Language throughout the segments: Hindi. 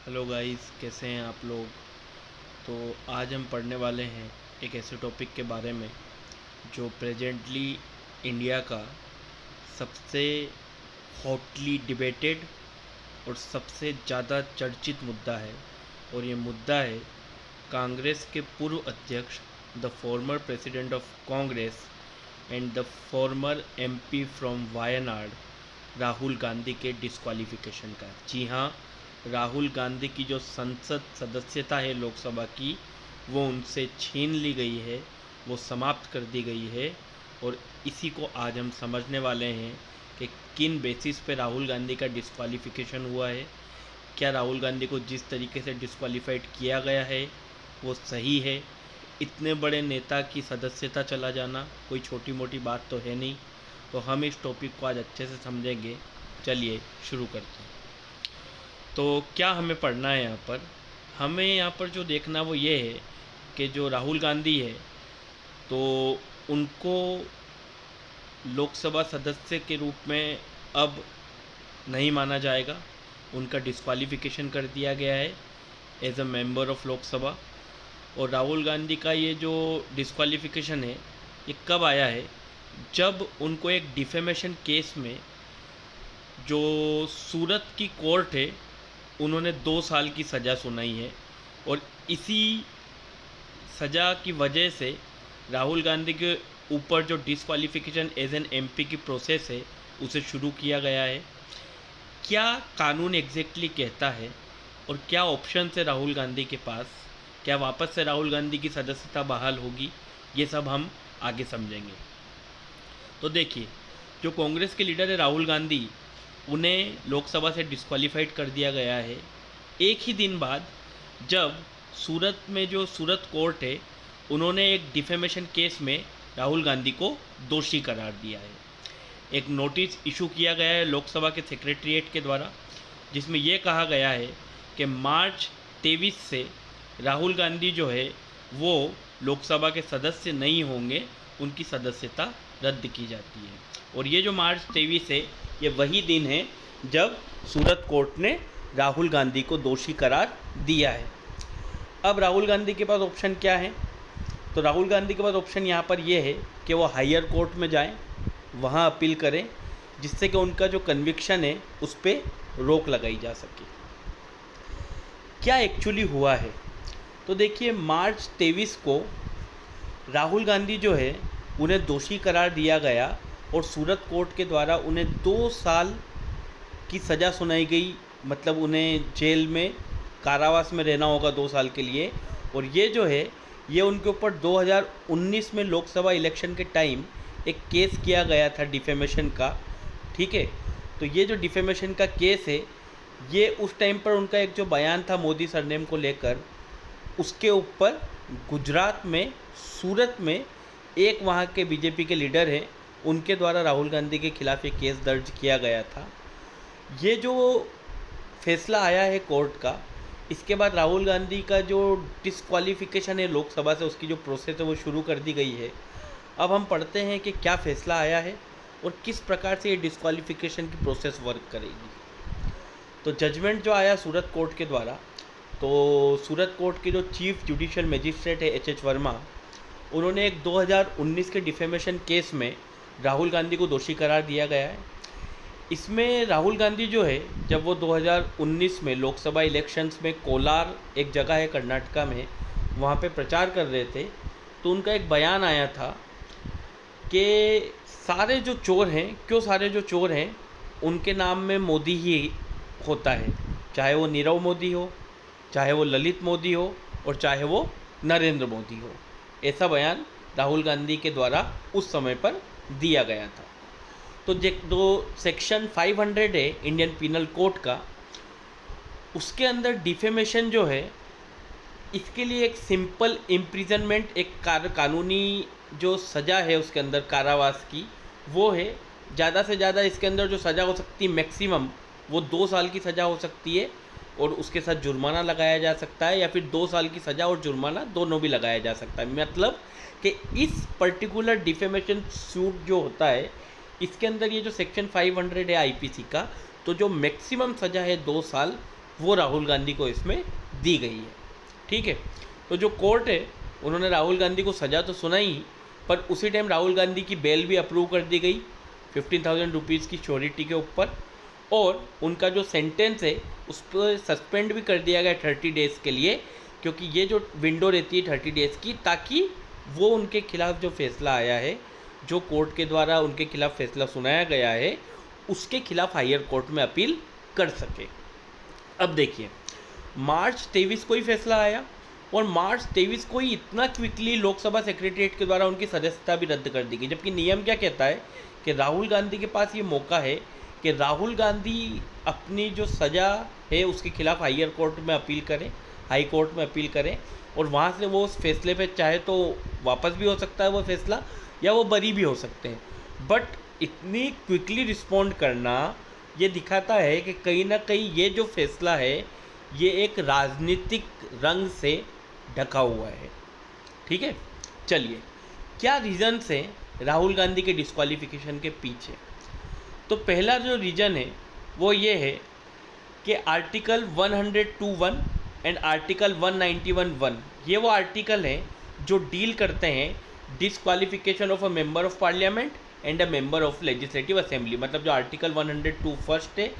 हेलो गाइस, कैसे हैं आप लोग। तो आज हम पढ़ने वाले हैं एक ऐसे टॉपिक के बारे में जो प्रेजेंटली इंडिया का सबसे हॉटली डिबेटेड और सबसे ज़्यादा चर्चित मुद्दा है। और ये मुद्दा है कांग्रेस के पूर्व अध्यक्ष, the former president of Congress and the former MP from Wayanad, Rahul Gandhi के डिस्क्वालिफिकेशन का। जी हाँ, राहुल गांधी की जो संसद सदस्यता है लोकसभा की, वो उनसे छीन ली गई है, वो समाप्त कर दी गई है। और इसी को आज हम समझने वाले हैं कि किन बेसिस पे राहुल गांधी का डिस्क्वालिफिकेशन हुआ है। क्या राहुल गांधी को जिस तरीके से डिस्क्वालीफाइड किया गया है वो सही है। इतने बड़े नेता की सदस्यता चला जाना कोई छोटी मोटी बात तो है नहीं। तो हम इस टॉपिक को आज अच्छे से समझेंगे। चलिए शुरू करते हैं। तो क्या हमें पढ़ना है यहाँ पर? हमें यहाँ पर जो देखना वो ये है कि जो राहुल गांधी है तो उनको लोकसभा सदस्य के रूप में अब नहीं माना जाएगा। उनका डिस्क्वालिफिकेशन कर दिया गया है as a member of Lok Sabha. और राहुल गांधी का ये जो डिस्क्वालिफिकेशन है ये कब आया है? जब उनको एक डिफेमेशन केस में जो सूरत की कोर्ट है उन्होंने 2 साल की सज़ा सुनाई है। और इसी सज़ा की वजह से राहुल गांधी के ऊपर जो डिस्क्वालिफिकेशन एज एन एमपी की प्रोसेस है उसे शुरू किया गया है। क्या कानून एग्जैक्टली कहता है और क्या ऑप्शन है राहुल गांधी के पास? क्या वापस से राहुल गांधी की सदस्यता बहाल होगी? ये सब हम आगे समझेंगे। तो देखिए, जो कांग्रेस के लीडर है राहुल गांधी, उन्हें लोकसभा से डिस्क्वालीफाइड कर दिया गया है एक ही दिन बाद जब सूरत में जो सूरत कोर्ट है उन्होंने एक डिफेमेशन केस में राहुल गांधी को दोषी करार दिया है। एक नोटिस इशू किया गया है लोकसभा के सेक्रेटरीट के द्वारा, जिसमें यह कहा गया है कि मार्च 23 से राहुल गांधी जो है वो लोकसभा के सदस्य नहीं होंगे, उनकी सदस्यता रद्द की जाती है। और ये जो मार्च 23 है ये वही दिन है जब सूरत कोर्ट ने राहुल गांधी को दोषी करार दिया है। अब राहुल गांधी के पास ऑप्शन क्या है? तो राहुल गांधी के पास ऑप्शन यहाँ पर यह है कि वो हायर कोर्ट में जाएं, वहाँ अपील करें, जिससे कि उनका जो कन्विक्शन है उस पर रोक लगाई जा सके। क्या एक्चुअली हुआ है? तो देखिए, मार्च 23 को राहुल गांधी जो है उन्हें दोषी करार दिया गया और सूरत कोर्ट के द्वारा उन्हें 2 साल की सज़ा सुनाई गई। मतलब उन्हें जेल में, कारावास में रहना होगा 2 साल के लिए। और ये जो है ये उनके ऊपर 2019 में लोकसभा इलेक्शन के टाइम एक केस किया गया था डिफेमेशन का। ठीक है, तो ये जो डिफेमेशन का केस है ये उस टाइम पर उनका एक जो बयान था मोदी सरनेम को लेकर, उसके ऊपर गुजरात में सूरत में एक वहाँ के बीजेपी के लीडर हैं उनके द्वारा राहुल गांधी के खिलाफ एक केस दर्ज किया गया था। ये जो फैसला आया है कोर्ट का, इसके बाद राहुल गांधी का जो डिस्क्वालिफिकेशन है लोकसभा से, उसकी जो प्रोसेस है वो शुरू कर दी गई है। अब हम पढ़ते हैं कि क्या फ़ैसला आया है और किस प्रकार से ये डिस्क्वालिफिकेशन की प्रोसेस वर्क करेगी। तो जजमेंट जो आया सूरत कोर्ट के द्वारा, तो सूरत कोर्ट के जो चीफ जुडिशियल मजिस्ट्रेट है एच वर्मा, उन्होंने एक 2019 के डिफेमेशन केस में राहुल गांधी को दोषी करार दिया गया है। इसमें राहुल गांधी जो है जब वो 2019 में लोकसभा इलेक्शंस में कोलार एक जगह है कर्नाटका में, वहाँ पे प्रचार कर रहे थे, तो उनका एक बयान आया था कि सारे जो चोर हैं, क्यों सारे जो चोर हैं उनके नाम में मोदी ही होता है, चाहे वो नीरव मोदी हो, चाहे वो ललित मोदी हो और चाहे वो नरेंद्र मोदी हो। ऐसा बयान राहुल गांधी के द्वारा उस समय पर दिया गया था। तो जो सेक्शन 500 है इंडियन पिनल कोड का, उसके अंदर डिफेमेशन जो है इसके लिए एक सिंपल इम्प्रिजनमेंट, एक कानूनी जो सज़ा है उसके अंदर कारावास की, वो है। ज़्यादा से ज़्यादा इसके अंदर जो सज़ा हो सकती है मैक्सिमम वो 2 साल की सज़ा हो सकती है और उसके साथ जुर्माना लगाया जा सकता है, या फिर 2 साल की सज़ा और जुर्माना दोनों भी लगाया जा सकता है। मतलब कि इस पर्टिकुलर डिफेमेशन सूट जो होता है इसके अंदर ये जो सेक्शन 500 है आईपीसी का, तो जो मैक्सिमम सज़ा है 2 साल वो राहुल गांधी को इसमें दी गई है। ठीक है, तो जो कोर्ट है उन्होंने राहुल गांधी को सज़ा तो सुनाई, पर उसी टाइम राहुल गांधी की बेल भी अप्रूव कर दी गई 15,000 रुपीज़ की श्योरिटी के ऊपर, और उनका जो सेंटेंस है उस पर सस्पेंड भी कर दिया गया 30 डेज़ के लिए, क्योंकि ये जो विंडो रहती है 30 डेज़ की, ताकि वो उनके खिलाफ जो फैसला आया है, जो कोर्ट के द्वारा उनके खिलाफ फैसला सुनाया गया है, उसके खिलाफ हायर कोर्ट में अपील कर सके। अब देखिए, मार्च 23 को ही फैसला आया, और मार्च 23 को ही इतना क्विकली लोकसभा सेक्रेटरीट के द्वारा उनकी सदस्यता भी रद्द कर दी गई, जबकि नियम क्या कहता है कि राहुल गांधी के पास ये मौका है कि राहुल गांधी अपनी जो सज़ा है उसके खिलाफ हायर कोर्ट में अपील करें, हाई कोर्ट में अपील करें, और वहाँ से वो उस फैसले पे चाहे तो वापस भी हो सकता है वो फैसला, या वो बरी भी हो सकते हैं। बट इतनी क्विकली रिस्पॉन्ड करना ये दिखाता है कि कहीं ना कहीं ये जो फैसला है ये एक राजनीतिक रंग से ढका हुआ है। ठीक है, चलिए, क्या रीज़न्स हैं राहुल गांधी के डिस्क्वालिफिकेशन के पीछे? तो पहला जो रीज़न है वो ये है कि आर्टिकल 102(1) एंड आर्टिकल 191(1) ये वो आर्टिकल हैं जो डील करते हैं disqualification of a member of parliament and a member of legislative assembly. मतलब जो आर्टिकल 102 फर्स्ट है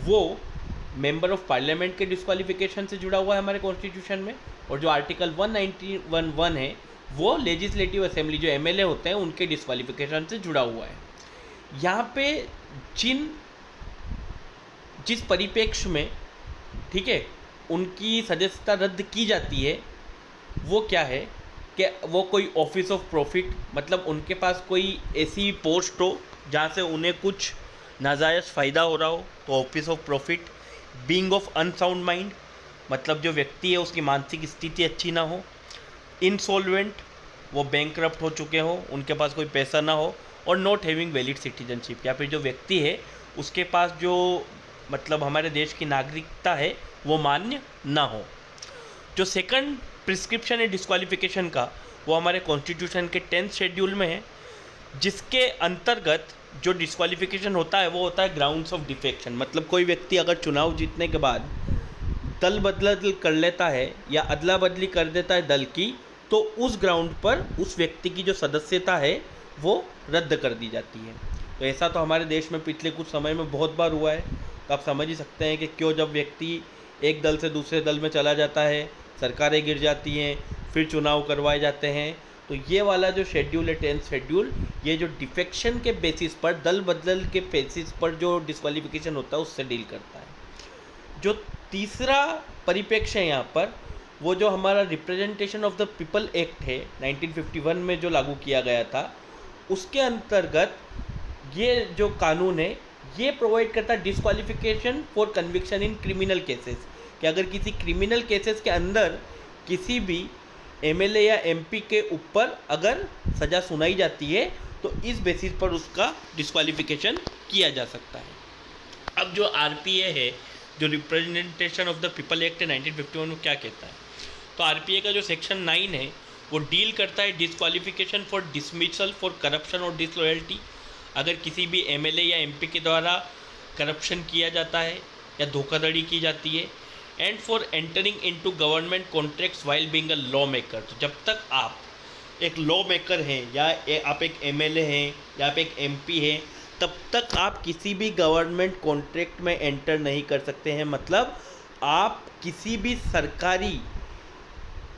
वो मेंबर ऑफ पार्लियामेंट के डिस्क्वालिफिकेशन से जुड़ा हुआ है हमारे कॉन्स्टिट्यूशन में, और जो आर्टिकल 191(1) है वो लेजिस्लेटिव असेंबली जो एमएलए होते हैं उनके डिस्क्वालिफिकेशन से जुड़ा हुआ है। यहाँ पे जिस परिप्रेक्ष्य में, ठीक है, उनकी सदस्यता रद्द की जाती है वो क्या है कि वो कोई ऑफिस ऑफ प्रॉफिट, मतलब उनके पास कोई ऐसी पोस्ट हो जहाँ से उन्हें कुछ नाजायज़ फ़ायदा हो रहा हो, तो office of profit. Being of unsound mind, मतलब जो व्यक्ति है उसकी मानसिक स्थिति अच्छी ना हो। इंसॉल्वेंट, वो बैंकरप्ट हो चुके हो, उनके पास कोई पैसा ना हो। और नॉट हैविंग वैलिड सिटीजनशिप, या फिर जो व्यक्ति है उसके पास जो मतलब हमारे देश की नागरिकता है वो मान्य ना हो। जो सेकंड प्रिस्क्रिप्शन है डिस्क्वालिफिकेशन का वो हमारे कॉन्स्टिट्यूशन के 10th शेड्यूल में है, जिसके अंतर्गत जो डिस्क्वालिफिकेशन होता है वो होता है ग्राउंड्स ऑफ डिफेक्शन। मतलब कोई व्यक्ति अगर चुनाव जीतने के बाद दल बदल कर लेता है या अदला बदली कर देता है दल की, तो उस ग्राउंड पर उस व्यक्ति की जो सदस्यता है वो रद्द कर दी जाती है। तो ऐसा तो हमारे देश में पिछले कुछ समय में बहुत बार हुआ है। तो आप समझ ही सकते हैं कि क्यों, जब व्यक्ति एक दल से दूसरे दल में चला जाता है, सरकारें गिर जाती हैं, फिर चुनाव करवाए जाते हैं। तो ये वाला जो शेड्यूल है 10th शेड्यूल, ये जो डिफेक्शन के बेसिस पर, दल बदल के बेसिस पर जो डिस्क्वालिफिकेशन होता है उससे डील करता है। जो तीसरा परिप्रेक्ष्य है यहाँ पर, वो जो हमारा representation of the people act है 1951 में जो लागू किया गया था, उसके अंतर्गत ये जो कानून है ये प्रोवाइड करता है disqualification for conviction in criminal cases, कि अगर किसी क्रिमिनल केसेस के अंदर किसी भी एमएलए या एमपी के ऊपर अगर सज़ा सुनाई जाती है तो इस बेसिस पर उसका डिस्क्वालिफिकेशन किया जा सकता है। अब जो आरपीए है, जो representation of the people act 1951 में क्या कहता है, तो आरपीए का जो सेक्शन 9 है वो डील करता है disqualification for dismissal for corruption और डिसलॉयल्टी। अगर किसी भी एमएलए या एमपी के द्वारा करप्शन किया जाता है या धोखाधड़ी की जाती है, and for entering into government contracts while being a law maker. तो जब तक आप एक लॉ मेकर हैं या आप एक एमएलए हैं या आप एक एमपी हैं, तब तक आप किसी भी गवर्नमेंट कॉन्ट्रैक्ट में एंटर नहीं कर सकते हैं। मतलब आप किसी भी सरकारी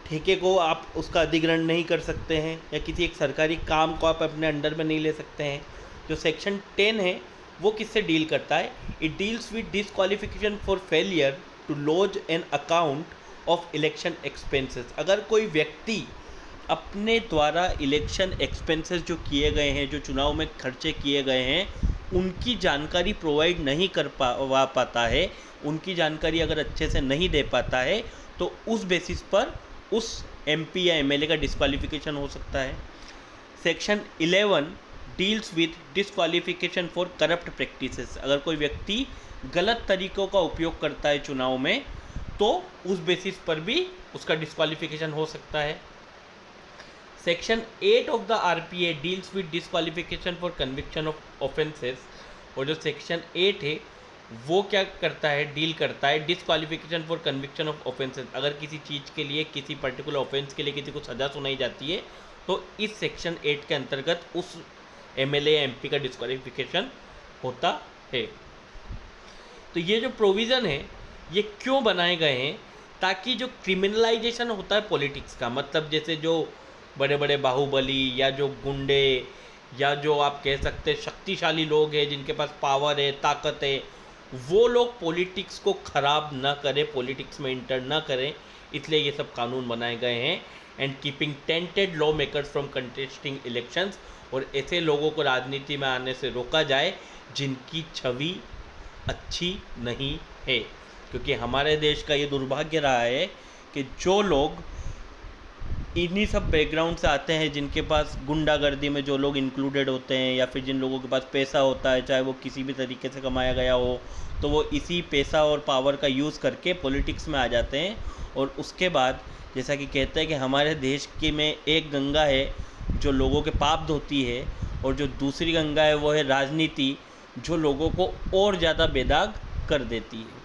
ठेके को आप उसका अधिग्रहण नहीं कर सकते हैं, या किसी एक सरकारी काम को आप अपने अंडर में नहीं ले सकते हैं। जो सेक्शन 10 है वो किससे डील करता है? It deals with disqualification for failure to lodge an account of election expenses. अगर कोई व्यक्ति अपने द्वारा इलेक्शन एक्सपेंसेस जो किए गए हैं, जो चुनाव में खर्चे किए गए हैं, उनकी जानकारी प्रोवाइड नहीं कर पाता है, उनकी जानकारी अगर अच्छे से नहीं दे पाता है, तो उस बेसिस पर उस एमपी या एमएलए का डिस्क्वालिफिकेशन हो सकता है। Section 11 deals with disqualification for corrupt practices. अगर कोई व्यक्ति गलत तरीक़ों का उपयोग करता है चुनाव में, तो उस बेसिस पर भी उसका डिस्क्वालिफिकेशन हो सकता है। Section 8 of the RPA deals with disqualification for conviction of offences. और जो सेक्शन 8 है वो क्या करता है, डील करता है disqualification for conviction of offences. अगर किसी चीज़ के लिए, किसी पर्टिकुलर ऑफेंस के लिए किसी को सज़ा सुनाई जाती है तो इस सेक्शन 8 के अंतर्गत उस एमएलए या एमपी का डिसक्वालिफिकेशन होता है। तो ये जो प्रोविज़न है ये क्यों बनाए गए हैं, ताकि जो क्रिमिनलाइजेशन होता है पॉलिटिक्स का, मतलब जैसे जो बड़े बड़े बाहुबली या जो गुंडे या जो आप कह सकते हैं शक्तिशाली लोग हैं जिनके पास पावर है, ताकत है, वो लोग पॉलिटिक्स को ख़राब ना करें, पॉलिटिक्स में इंटर ना करें, इसलिए ये सब कानून बनाए गए हैं। And keeping tainted law makers from contesting elections, और ऐसे लोगों को राजनीति में आने से रोका जाए जिनकी छवि अच्छी नहीं है। क्योंकि हमारे देश का ये दुर्भाग्य रहा है कि जो लोग इन्हीं सब बैकग्राउंड से आते हैं, जिनके पास गुंडागर्दी में जो लोग इंक्लूडेड होते हैं या फिर जिन लोगों के पास पैसा होता है, चाहे वो किसी भी तरीके से कमाया गया हो, तो वो इसी पैसा और पावर का यूज़ करके पॉलिटिक्स में आ जाते हैं। और उसके बाद जैसा कि कहते हैं कि हमारे देश के में एक गंगा है जो लोगों के पाप धोती है, और जो दूसरी गंगा है वो है राजनीति, जो लोगों को और ज़्यादा बेदाग कर देती है।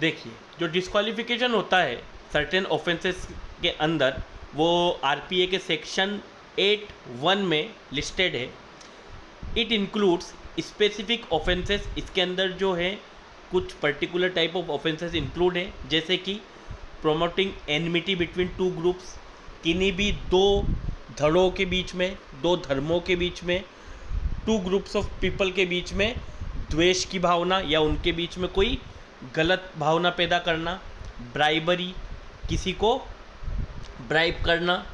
देखिए, जो डिस्क्वालिफिकेशन होता है सर्टेन ऑफेंसेस के अंदर, वो आरपीए के सेक्शन 8(1) में लिस्टेड है। It includes specific offences. इसके अंदर जो है कुछ particular type of offences include है, जैसे कि promoting enmity between two groups, किन्हीं भी दो धड़ों के बीच में, दो धर्मों के बीच में, टू ग्रुप्स ऑफ पीपल के बीच में द्वेष की भावना या उनके बीच में कोई गलत भावना पैदा करना, ब्राइबरी, किसी को ब्राइब करना,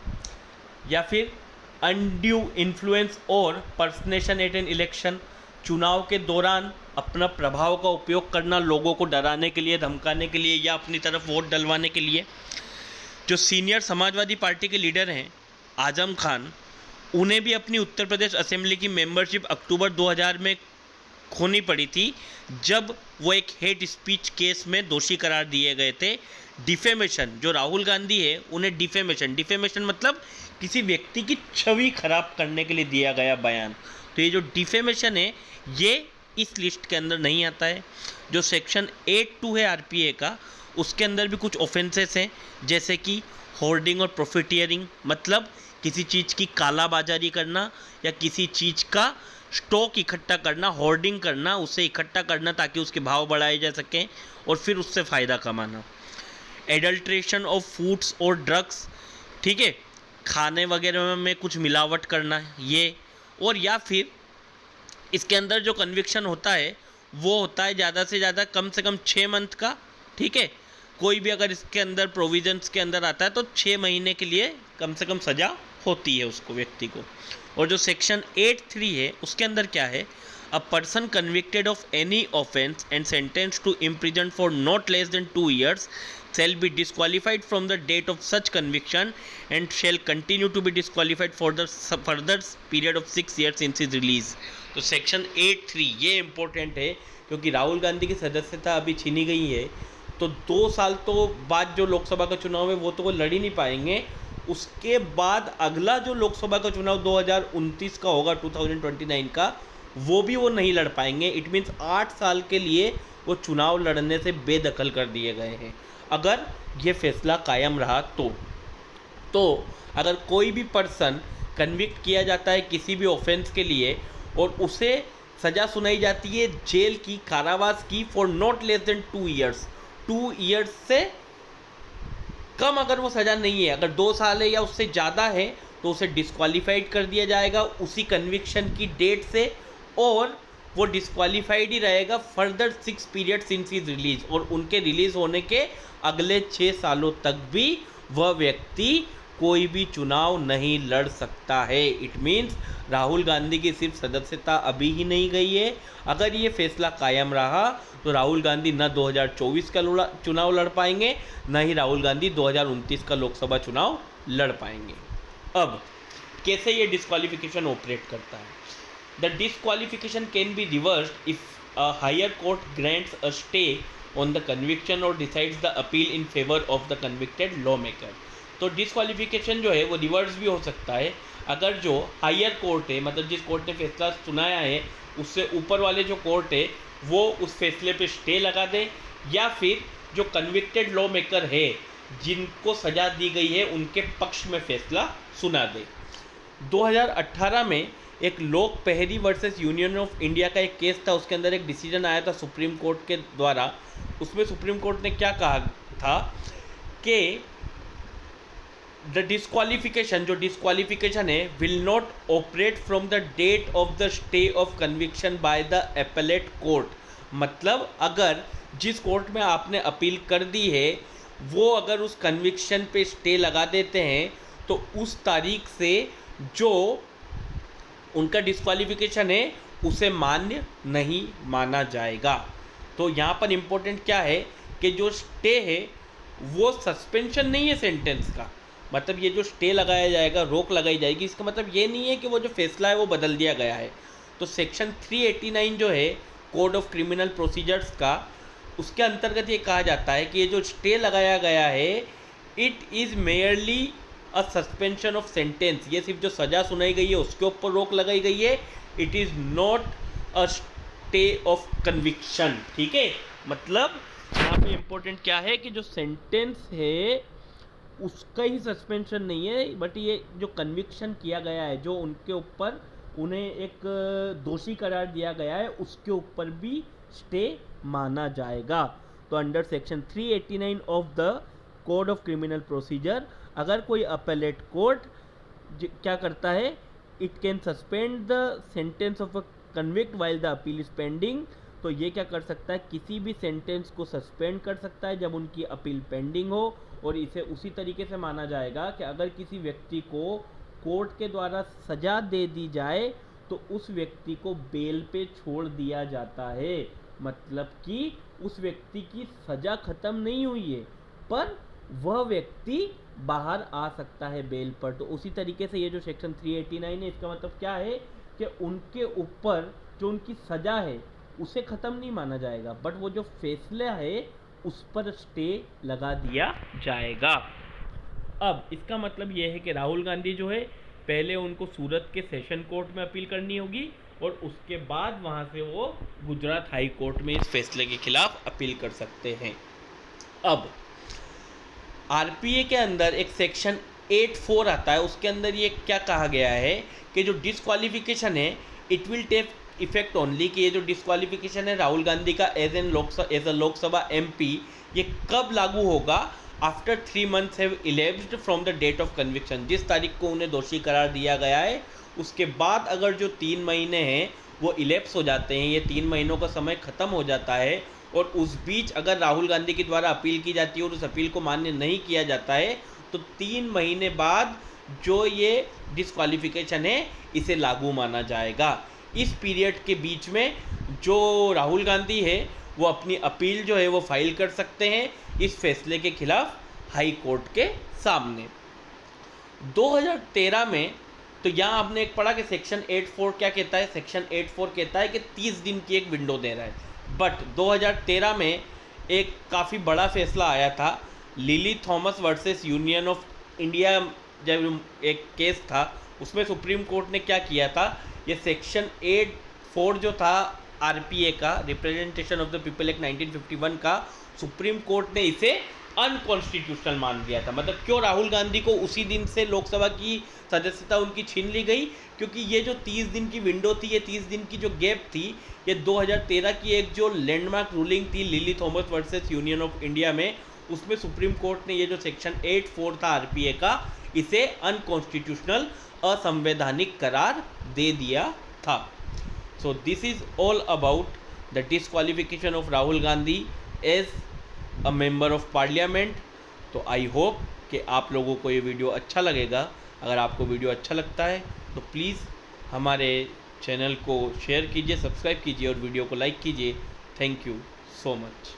या फिर अनड्यू इन्फ्लुएंस और पर्सनेशन एट एन इलेक्शन, चुनाव के दौरान अपना प्रभाव का उपयोग करना लोगों को डराने के लिए, धमकाने के लिए या अपनी तरफ वोट डलवाने के लिए। जो सीनियर समाजवादी पार्टी के लीडर हैं आजम खान, उन्हें भी अपनी उत्तर प्रदेश असेंबली की मेंबरशिप अक्टूबर 2000 में खोनी पड़ी थी, जब वो एक हेट स्पीच केस में दोषी करार दिए गए थे। डिफेमेशन, जो राहुल गांधी है उन्हें डिफेमेशन मतलब किसी व्यक्ति की छवि खराब करने के लिए दिया गया बयान। तो ये जो डिफेमेशन है ये इस लिस्ट के अंदर नहीं आता है। जो सेक्शन 8(2) है आरपीए का, उसके अंदर भी कुछ ऑफेंसेस हैं, जैसे कि होर्डिंग और प्रॉफिटियरिंग, मतलब किसी चीज़ की कालाबाजारी करना या किसी चीज़ का स्टॉक इकट्ठा करना, होर्डिंग करना, उसे इकट्ठा करना ताकि उसके भाव बढ़ाए जा सकें और फिर उससे फ़ायदा कमाना। एडल्ट्रेशन ऑफ फूड्स और ड्रग्स, ठीक है, खाने वगैरह में कुछ मिलावट करना ये, और या फिर इसके अंदर जो कन्विक्शन होता है वो होता है ज़्यादा से ज़्यादा कम से कम 6 मंथ का, ठीक है। कोई भी अगर इसके अंदर प्रोविजंस के अंदर आता है तो 6 महीने के लिए कम से कम सज़ा होती है उसको, व्यक्ति को। और जो सेक्शन 8(3) है उसके अंदर क्या है, a person convicted of any offence and sentence to imprison for not less than 2 years shall be disqualified from the date of such conviction and shall continue to be disqualified for the further period of 6 years since his release। तो सेक्शन 8(3) ये इम्पोर्टेंट है, क्योंकि राहुल गांधी की सदस्यता अभी छीनी गई है, तो 2 साल तो बाद जो लोकसभा का चुनाव है वो तो वो लड़ ही नहीं पाएंगे। उसके बाद अगला जो लोकसभा का चुनाव 2029 का होगा, 2029 का, वो भी वो नहीं लड़ पाएंगे। इट मीन्स 8 साल के लिए वो चुनाव लड़ने से बेदखल कर दिए गए हैं, अगर ये फैसला कायम रहा तो अगर कोई भी पर्सन कन्विक्ट किया जाता है किसी भी ऑफेंस के लिए और उसे सज़ा सुनाई जाती है जेल की, कारावास की, for not less than 2 years, 2 years से कम अगर वो सज़ा नहीं है, अगर 2 साल है या उससे ज़्यादा है, तो उसे डिस्क्वालीफाइड कर दिया जाएगा उसी कन्विक्शन की डेट से, और वो डिस्क्वालीफाइड ही रहेगा further 6 period since his release, और उनके रिलीज़ होने के अगले 6 सालों तक भी वह व्यक्ति कोई भी चुनाव नहीं लड़ सकता है। इट मीन्स राहुल गांधी की सिर्फ सदस्यता अभी ही नहीं गई है, अगर ये फैसला कायम रहा तो राहुल गांधी न 2024 का चुनाव लड़ पाएंगे, न ही राहुल गांधी 2029 का लोकसभा चुनाव लड़ पाएंगे। अब कैसे ये डिस्क्वालिफिकेशन ऑपरेट करता है? The disqualification can be reversed if a higher court grants a stay on the conviction और decides the appeal in favour of the convicted law maker. तो डिस्क्वालिफिकेशन जो है वो रिवर्स भी हो सकता है, अगर जो हायर कोर्ट है, मतलब जिस कोर्ट ने फैसला सुनाया है उससे ऊपर वाले जो कोर्ट है वो उस फैसले पे स्टे लगा दे, या फिर जो कन्विक्टेड लॉ मेकर है जिनको सज़ा दी गई है उनके पक्ष में फैसला सुना दे। 2018 में एक लोक पहरी वर्सेस यूनियन ऑफ इंडिया का एक केस था, उसके अंदर एक डिसीजन आया था सुप्रीम कोर्ट के द्वारा। उसमें सुप्रीम कोर्ट ने क्या कहा था कि द डिस्क्वालिफिकेशन, जो डिस्क्वालिफिकेशन है, will not operate from the date of the stay of conviction by the appellate court. मतलब अगर जिस कोर्ट में आपने अपील कर दी है वो अगर उस कन्विक्शन पे स्टे लगा देते हैं तो उस तारीख से जो उनका डिस्क्वालिफिकेशन है उसे मान्य नहीं माना जाएगा। तो यहाँ पर इम्पोर्टेंट क्या है कि जो स्टे है वो सस्पेंशन नहीं है सेंटेंस का। मतलब ये जो स्टे लगाया जाएगा, रोक लगाई जाएगी, इसका मतलब ये नहीं है कि वो जो फैसला है वो बदल दिया गया है। तो सेक्शन 389 जो है कोड ऑफ क्रिमिनल प्रोसीजर्स का, उसके अंतर्गत ये कहा जाता है कि ये जो स्टे लगाया गया है it is merely a suspension of sentence. ये सिर्फ जो सज़ा सुनाई गई है उसके ऊपर रोक लगाई गई है, it is not a stay of conviction. ठीक है, मतलब यहाँ पे इम्पोर्टेंट क्या है कि जो सेंटेंस है उसका ही सस्पेंशन नहीं है, बट ये जो कन्विक्शन किया गया है, जो उनके ऊपर उन्हें एक दोषी करार दिया गया है, उसके ऊपर भी स्टे माना जाएगा। तो under section 389 of the code of criminal procedure अगर कोई अपेलेट कोर्ट क्या करता है, it can suspend the sentence of a convict while the appeal is pending. तो ये क्या कर सकता है, किसी भी सेंटेंस को सस्पेंड कर सकता है जब उनकी अपील पेंडिंग हो। और इसे उसी तरीके से माना जाएगा कि अगर किसी व्यक्ति को कोर्ट के द्वारा सज़ा दे दी जाए तो उस व्यक्ति को बेल पे छोड़ दिया जाता है। मतलब कि उस व्यक्ति की सज़ा ख़त्म नहीं हुई है पर वह व्यक्ति बाहर आ सकता है बेल पर। तो उसी तरीके से ये जो सेक्शन 389 है, इसका मतलब क्या है कि उनके ऊपर जो उनकी सज़ा है उसे ख़त्म नहीं माना जाएगा, बट वो जो फैसला है उस पर स्टे लगा दिया जाएगा। अब इसका मतलब ये है कि राहुल गांधी जो है पहले उनको सूरत के सेशन कोर्ट में अपील करनी होगी और उसके बाद वहाँ से वो गुजरात हाई कोर्ट में इस फैसले के खिलाफ अपील कर सकते हैं। अब आरपीए के अंदर एक सेक्शन 84 आता है, उसके अंदर ये क्या कहा गया है कि जो डिस्क्वालिफिकेशन है it will take effect only, कि ये जो डिस्क्वालिफिकेशन है राहुल गांधी का एज अ लोकसभा एमपी, ये कब लागू होगा, after 3 months have elapsed from the date of conviction. जिस तारीख को उन्हें दोषी करार दिया गया है उसके बाद अगर जो 3 महीने हैं वो इलेप्स हो जाते हैं, ये 3 महीनों का समय ख़त्म हो जाता है और उस बीच अगर राहुल गांधी के द्वारा अपील की जाती है और उस अपील को मान्य नहीं किया जाता है तो 3 महीने बाद जो ये डिस्क्वालिफिकेशन है इसे लागू माना जाएगा। इस पीरियड के बीच में जो राहुल गांधी है वो अपनी अपील जो है वो फाइल कर सकते हैं इस फैसले के खिलाफ हाई कोर्ट के सामने। 2013 में तो यहाँ आपने एक पढ़ा कि सेक्शन 84 क्या कहता है, सेक्शन 84 कहता है कि 30 दिन की एक विंडो दे रहा है। बट 2013 में एक काफ़ी बड़ा फैसला आया था, lily Thomas versus union of India जब एक केस था उसमें सुप्रीम कोर्ट ने क्या किया था, ये सेक्शन 84 जो था आरपीए का, representation of the people act 1951 का, सुप्रीम कोर्ट ने इसे अनकॉन्स्टिट्यूशनल मान दिया था। मतलब क्यों, राहुल गांधी को उसी दिन से लोकसभा की सदस्यता उनकी छीन ली गई क्योंकि ये जो 30 दिन की विंडो थी, ये 30 दिन की जो गैप थी, ये 2013 की एक जो लैंडमार्क रूलिंग थी lily Thomas versus union of India में, उसमें सुप्रीम कोर्ट ने ये जो सेक्शन 84 था आरपीए का, इसे अनकॉन्स्टिट्यूशनल, असंवैधानिक करार दे दिया था। So this is all about the disqualification of Rahul Gandhi as a member of parliament. तो आई होप कि आप लोगों को ये वीडियो अच्छा लगेगा। अगर आपको वीडियो अच्छा लगता है तो प्लीज़ हमारे चैनल को शेयर कीजिए, सब्सक्राइब कीजिए और वीडियो को लाइक कीजिए। Thank you so much.